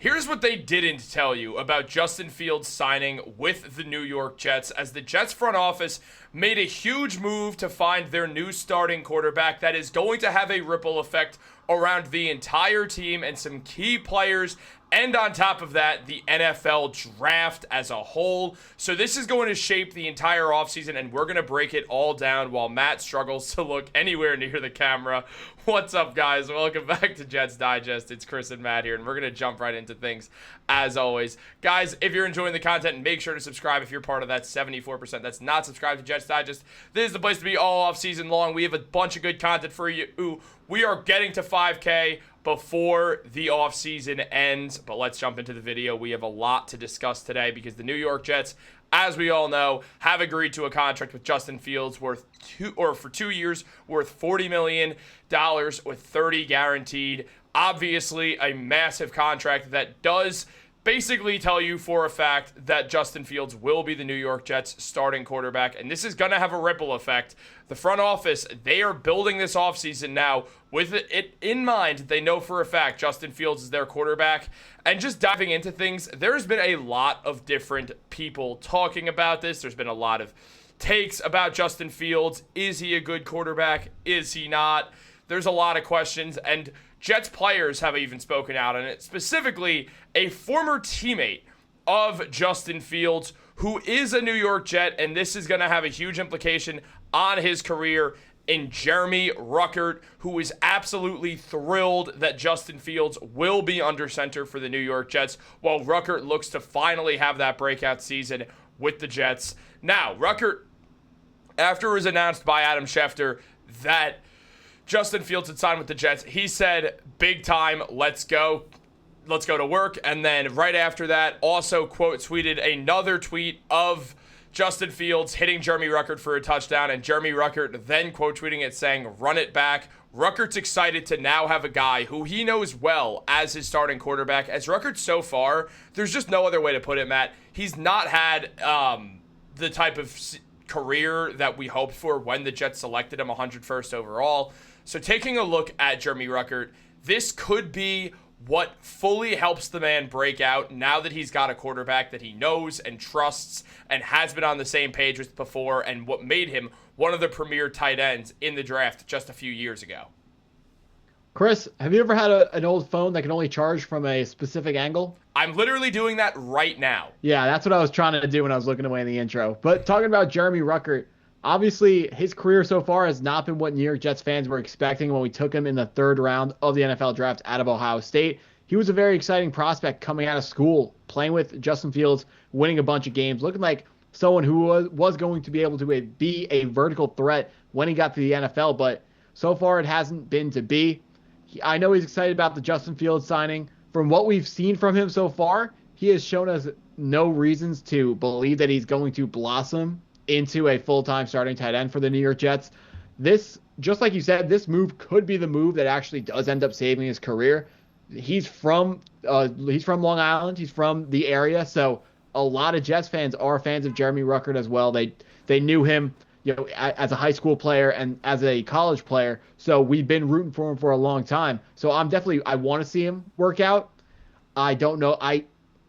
Here's what they didn't tell you about Justin Fields signing with the New York Jets, as the Jets front office made a huge move to find their new starting quarterback that is going to have a ripple effect around the entire team and some key players, and on top of that, the NFL draft as a whole. So this is going to shape the entire offseason, and we're going to break it all down while Matt struggles to look anywhere near the camera. What's up, guys? Welcome back to Jets Digest. It's Chris and Matt here, and we're going to jump right into things as always. Guys, if you're enjoying the content, make sure to subscribe if you're part of that 74% that's not subscribed to Jets Digest. This is the place to be all offseason long. We have a bunch of good content for you. We are getting to 5K before the offseason ends, but let's jump into the video. We have a lot to discuss today because the New York Jets, as we all know, have agreed to a contract with Justin Fields for 2 years worth $40 million with 30 guaranteed. Obviously, a massive contract that does basically tell you for a fact that Justin Fields will be the New York Jets starting quarterback, and this is going to have a ripple effect. The front office, they are building this offseason now with it in mind. They know for a fact Justin Fields is their quarterback. And just diving into things, there's been a lot of different people talking about this. There's been a lot of takes about Justin Fields. Is he a good quarterback? Is he not? There's a lot of questions, and Jets players have even spoken out on it. Specifically, a former teammate of Justin Fields who is a New York Jet, and this is going to have a huge implication on his career, in Jeremy Ruckert, who is absolutely thrilled that Justin Fields will be under center for the New York Jets, while Ruckert looks to finally have that breakout season with the Jets. Now, Ruckert, after it was announced by Adam Schefter that Justin Fields had signed with the Jets, he said, big time, let's go to work. And then right after that, also quote tweeted another tweet of Justin Fields hitting Jeremy Ruckert for a touchdown, and Jeremy Ruckert then quote tweeting it saying, run it back. Ruckert's excited to now have a guy who he knows well as his starting quarterback. As Ruckert so far, there's just no other way to put it, Matt. He's not had the type of career that we hoped for when the Jets selected him 101st overall. So taking a look at Jeremy Ruckert, this could be what fully helps the man break out now that he's got a quarterback that he knows and trusts and has been on the same page with before, and what made him one of the premier tight ends in the draft just a few years ago. Chris, have you ever had an old phone that can only charge from a specific angle? I'm literally doing that right now. Yeah, that's what I was trying to do when I was looking away in the intro. But talking about Jeremy Ruckert, obviously his career so far has not been what New York Jets fans were expecting when we took him in the third round of the NFL draft out of Ohio State. He was a very exciting prospect coming out of school, playing with Justin Fields, winning a bunch of games, looking like someone who was going to be able to be a vertical threat when he got to the NFL. But so far it hasn't been to be. I know he's excited about the Justin Fields signing. From what we've seen from him so far, he has shown us no reasons to believe that he's going to blossom into a full-time starting tight end for the New York Jets. This, just like you said, this move could be the move that actually does end up saving his career. He's from Long Island. He's from the area, so a lot of Jets fans are fans of Jeremy Ruckert as well. They knew him, as a high school player and as a college player, so we've been rooting for him for a long time. So I want to see him work out. I don't know.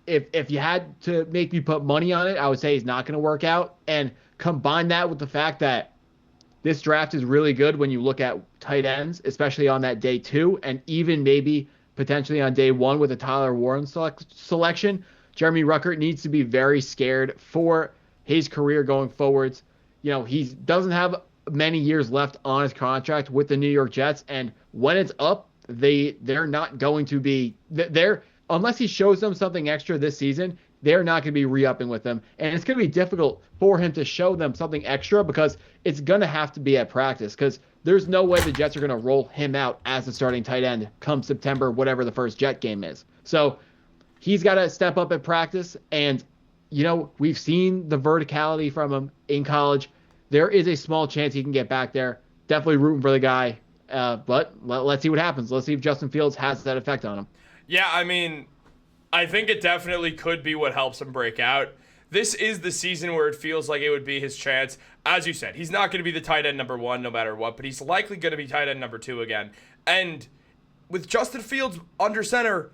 If you had to make me put money on it, I would say he's not going to work out. And combine that with the fact that this draft is really good when you look at tight ends, especially on that day 2, and even maybe potentially on day 1 with a Tyler Warren selection. Jeremy Ruckert needs to be very scared for his career going forwards. He doesn't have many years left on his contract with the New York Jets, and when it's up, they're not going to be there unless he shows them something extra this season. They're not going to be re-upping with him, and it's going to be difficult for him to show them something extra because it's going to have to be at practice, because there's no way the Jets are going to roll him out as the starting tight end come September, whatever the first Jet game is. So he's got to step up at practice, and we've seen the verticality from him in college. There is a small chance he can get back there. Definitely rooting for the guy, but let's see what happens. Let's see if Justin Fields has that effect on him. Yeah, I think it definitely could be what helps him break out. This is the season where it feels like it would be his chance. As you said, he's not going to be the tight end number 1 no matter what, but he's likely going to be tight end number 2 again. And with Justin Fields under center,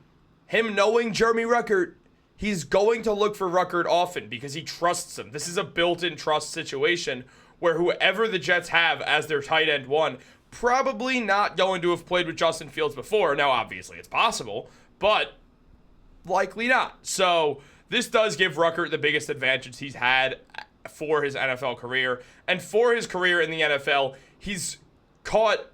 him knowing Jeremy Ruckert, he's going to look for Ruckert often because he trusts him. This is a built-in trust situation where whoever the Jets have as their tight end one, probably not going to have played with Justin Fields before. Now, obviously, it's possible, but likely not. So this does give Ruckert the biggest advantage he's had for his NFL career. And for his career in the NFL, he's caught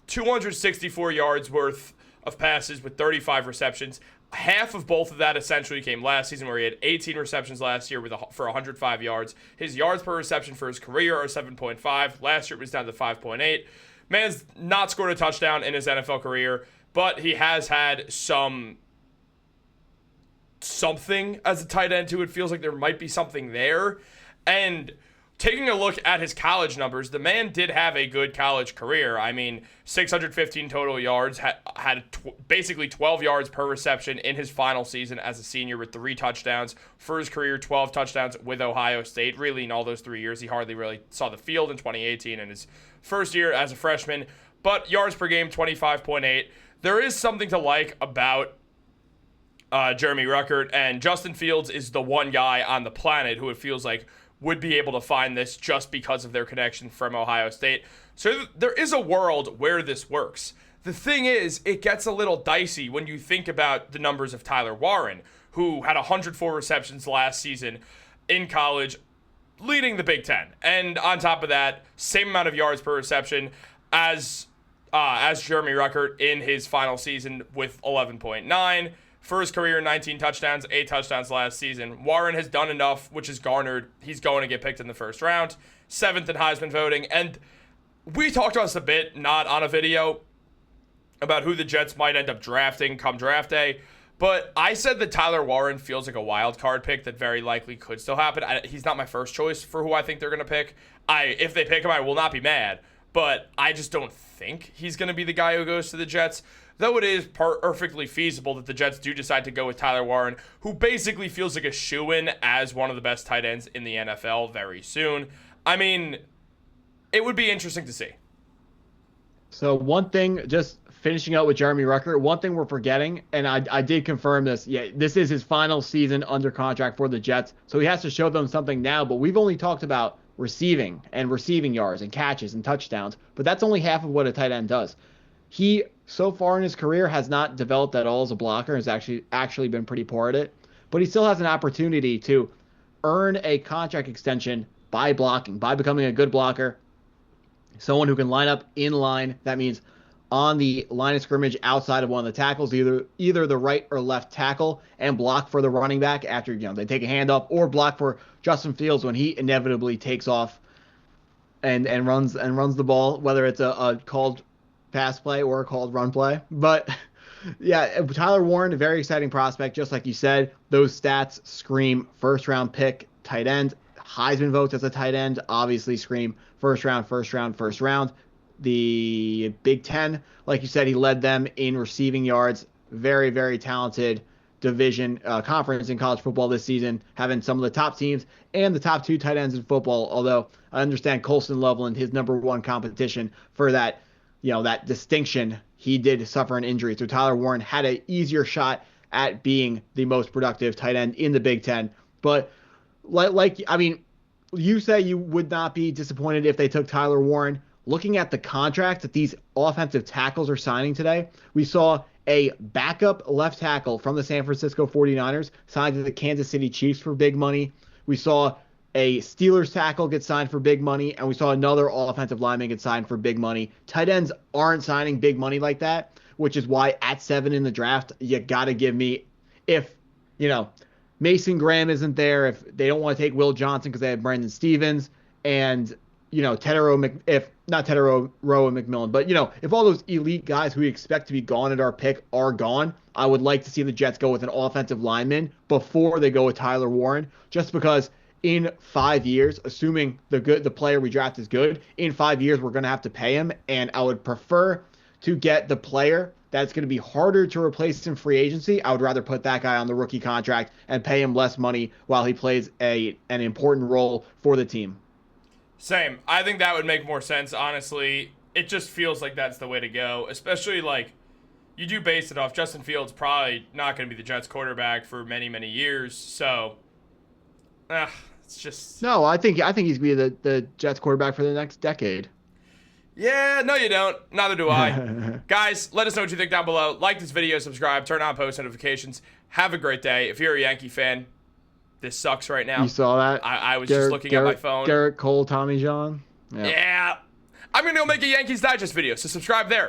264 yards worth of passes with 35 receptions. Half of both of that essentially came last season, where he had 18 receptions last year for 105 yards. His yards per reception for his career are 7.5. Last year it was down to 5.8. Man's not scored a touchdown in his NFL career, but he has had something as a tight end too. It feels like there might be something there. And taking a look at his college numbers, the man did have a good college career. I mean, 615 total yards, had basically 12 yards per reception in his final season as a senior with 3 touchdowns. For his career, 12 touchdowns with Ohio State. Really, in all those 3 years, he hardly really saw the field in 2018 and his first year as a freshman. But yards per game, 25.8. There is something to like about Jeremy Ruckert, and Justin Fields is the one guy on the planet who it feels like would be able to find this just because of their connection from Ohio State. So there is a world where this works. The thing is, it gets a little dicey when you think about the numbers of Tyler Warren, who had 104 receptions last season in college, leading the Big Ten. And on top of that, same amount of yards per reception as Jeremy Ruckert in his final season with 11.9. For his career, 19 touchdowns, 8 touchdowns last season. Warren has done enough, which is garnered. He's going to get picked in the first round, 7th in Heisman voting. And we talked about this a bit, not on a video, about who the Jets might end up drafting come draft day. But I said that Tyler Warren feels like a wild card pick that very likely could still happen. He's not my first choice for who I think they're going to pick. If they pick him, I will not be mad. But I just don't think he's going to be the guy who goes to the Jets. Though it is perfectly feasible that the Jets do decide to go with Tyler Warren, who basically feels like a shoo-in as one of the best tight ends in the NFL very soon. I mean, it would be interesting to see. So one thing, just finishing up with Jeremy Ruckert, one thing we're forgetting, and I did confirm this, this is his final season under contract for the Jets, so he has to show them something now, but we've only talked about receiving yards and catches and touchdowns, but that's only half of what a tight end does. He, so far in his career, has not developed at all as a blocker, has actually been pretty poor at it, but he still has an opportunity to earn a contract extension by blocking, by becoming a good blocker, someone who can line up in line. That means on the line of scrimmage outside of one of the tackles, either the right or left tackle, and block for the running back after they take a handoff, or block for Justin Fields when he inevitably takes off and runs the ball, whether it's a called pass play or a called run play. But yeah, Tyler Warren, a very exciting prospect. Just like you said, those stats scream first round pick, tight end. Heisman votes as a tight end obviously scream first round. The Big Ten, like you said, he led them in receiving yards. Very, very talented division conference in college football this season, having some of the top teams and the top 2 tight ends in football. Although I understand Colston Loveland, his number 1 competition for that, that distinction, he did suffer an injury. So Tyler Warren had an easier shot at being the most productive tight end in the Big Ten. But you say you would not be disappointed if they took Tyler Warren. Looking at the contract that these offensive tackles are signing today, we saw a backup left tackle from the San Francisco 49ers signed to the Kansas City Chiefs for big money. We saw a Steelers tackle get signed for big money, and we saw another offensive lineman get signed for big money. Tight ends aren't signing big money like that, which is why at 7 in the draft, you got to give me, if, Mason Graham isn't there, if they don't want to take Will Johnson because they have Brandon Stevens, and, if not Tedero, Rowe, and McMillan, but, if all those elite guys who we expect to be gone at our pick are gone, I would like to see the Jets go with an offensive lineman before they go with Tyler Warren, just because in 5 years, assuming the player we draft is good, in 5 years we're going to have to pay him, and I would prefer to get the player that's going to be harder to replace in free agency. I would rather put that guy on the rookie contract and pay him less money while he plays an important role for the team. Same. I think that would make more sense, honestly. It just feels like that's the way to go, especially you do base it off Justin Fields probably not going to be the Jets quarterback for many, many years. So, it's just... No, I think he's going to be the Jets quarterback for the next decade. Yeah, no you don't. Neither do I. Guys, let us know what you think down below. Like this video, subscribe, turn on post notifications. Have a great day. If you're a Yankee fan, this sucks right now. You saw that? I was just looking at my phone. Garrett Cole, Tommy John. Yeah. I'm going to go make a Yankees Digest video, so subscribe there.